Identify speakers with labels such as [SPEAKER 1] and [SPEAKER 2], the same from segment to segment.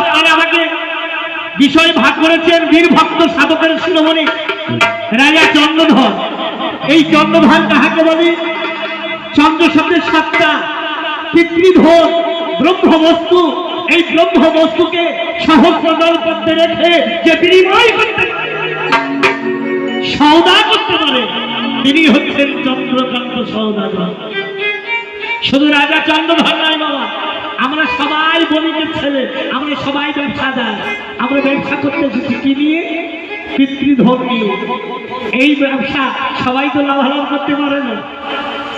[SPEAKER 1] আপনারা আমাকে বিষয় ভাগ করেছেন বীর ভক্ত সাধকের শিরোমণি রাজা চন্দ্রধর। এই চন্দ্রধর কাহাকে বলি? চন্দ্র শব্দের সাতটা, পিতৃধর ব্রহ্ম বস্তু। এই ব্রহ্ম বস্তুকে সহস্রদল পদ্মে রেখে যে বিনিময় করতে সওদা করতে পারে তিনি হচ্ছেন চন্দ্রকান্ত সওদাগর। শুধু রাজা চন্দ্রধর নয় বাবা, আমরা সবাই বণিকের ছেলে, আমরা সবাই ব্যবসাদার। আমরা ব্যবসা করতে এসেছি কি নিয়ে? পিতৃধন নিয়ে। এই ব্যবসা সবাই তো লাভালাভ করতে পারে না।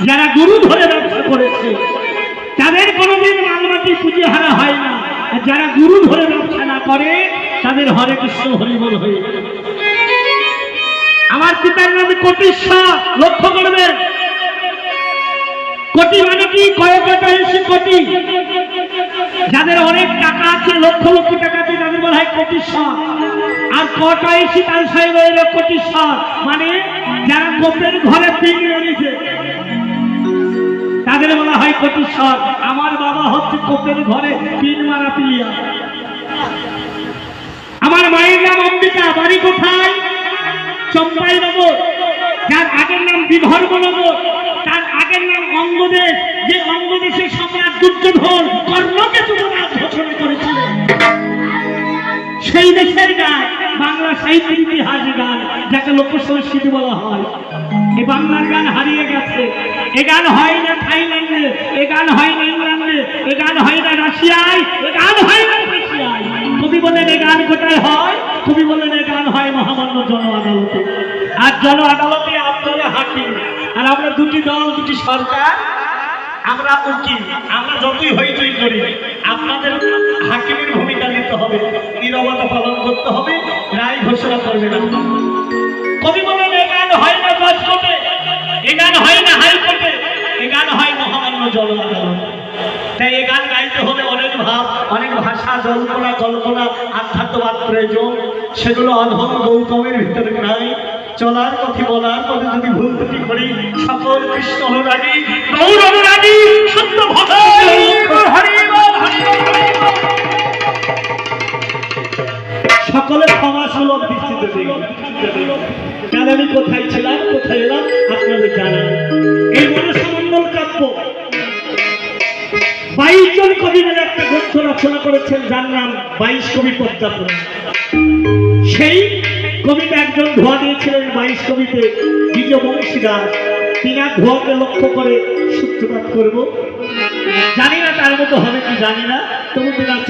[SPEAKER 1] যারা গুরু ধরে ব্যবসা করেছে তাদের কোনোদিন মালমাটি পুঁজি হারা হয় না। আর যারা গুরু ধরে ব্যবসা না করে তাদের হরে কৃষ্ণ হরিবল হয়ে। আমার পিতার নামে কোটিশ্বর, লক্ষ্য করবেন। কোটি মানে কি? কয়েকটা এসে কোটি। যাদের অনেক টাকা আছে, লক্ষ লক্ষ টাকা আছে, তাদের বলা হয় কোটিশ্বর। আর কটা এসে তার সাহেব কোটিশ্বর মানে যারা কোপের ঘরে পিন মেরেছে তাদের বলা হয় কোটিশ্বর। আমার বাবা হচ্ছে কোপের ঘরে পিন মারা পিয়া। আমার মায়ের নাম অম্বিকা, বাড়ি কোথায়? চম্পাই নগর। যার আগের নাম বিধর্মনগর, তার আগের নাম অঙ্গদেশ। যে অঙ্গদেশের সম্রাট দুর্যোধন কর্ণকে যুবরাজ ঘোষণা করেছিলেন, সেই দেশের গান বাংলা সাহিত্যের ইতিহাসের গান, যাকে লোক সংস্কৃতি বলা হয়। এই বাংলার গান হারিয়ে গেছে। এ গান হয় না থাইল্যান্ডে, এ গান হয় না ইংল্যান্ডে, এ গান হয় না রাশিয়ায়, এ গান হয় না রাশিয়ায়। কবি বলেন এ গান কোথায় হয়? কবি বলেন এ গান হয় মহামান্য জন আদালতে। আর জন আদালতে আপনারা হাকিম, আর আমরা দুটি দল, দুটি সরকার, আমরা উকিল। আমরা যতই হইচই করি আপনাদের হাকিমের ভূমিকা নিতে হবে, নীরবতা পালন করতে হবে, রায় ঘোষণা করবে না। কবি বলেন এ গান হয় না জজ কোর্টে, এ গান হয় না হাইকোর্টে, এ গান হয় মহামান্য জন আদালতে। তাই এ গান গাইতে হলে অনেক ভাব, অনেক ভাষা, জল্পনা কল্পনা, আধ্যাত্মবাদ প্রয়োজন। সেগুলো অধম গৌতমের ভিতরে নাই। চলার পথে বলার পথে যদি ভুল ত্রুটি করি, সকল কৃষ্ণ অনুরাগী, গৌর অনুরাগী, সত্য ভক্ত সকলের ক্ষমা সুলভ দৃষ্টিতে দেখবেন। কাল আমি কোথায় ছিলাম, কোথায় এলাম আপনাদের জানান। এই মনসামণ্ডল কাব্য 22 জন কবি মিলে একটা গ্রন্থ রচনা করেছেন, যার নাম 22 কবি পদ্মাপুরাণ। সেই কবিতা একজন ধোয়া দিয়েছিলেন 22 কবিতে দ্বিতীয় বংশীদার। তিনার ধোয়াকে লক্ষ্য করে সূত্রপাত করব। জানি না তার মতো হবে কি জানি না, তবু তিনার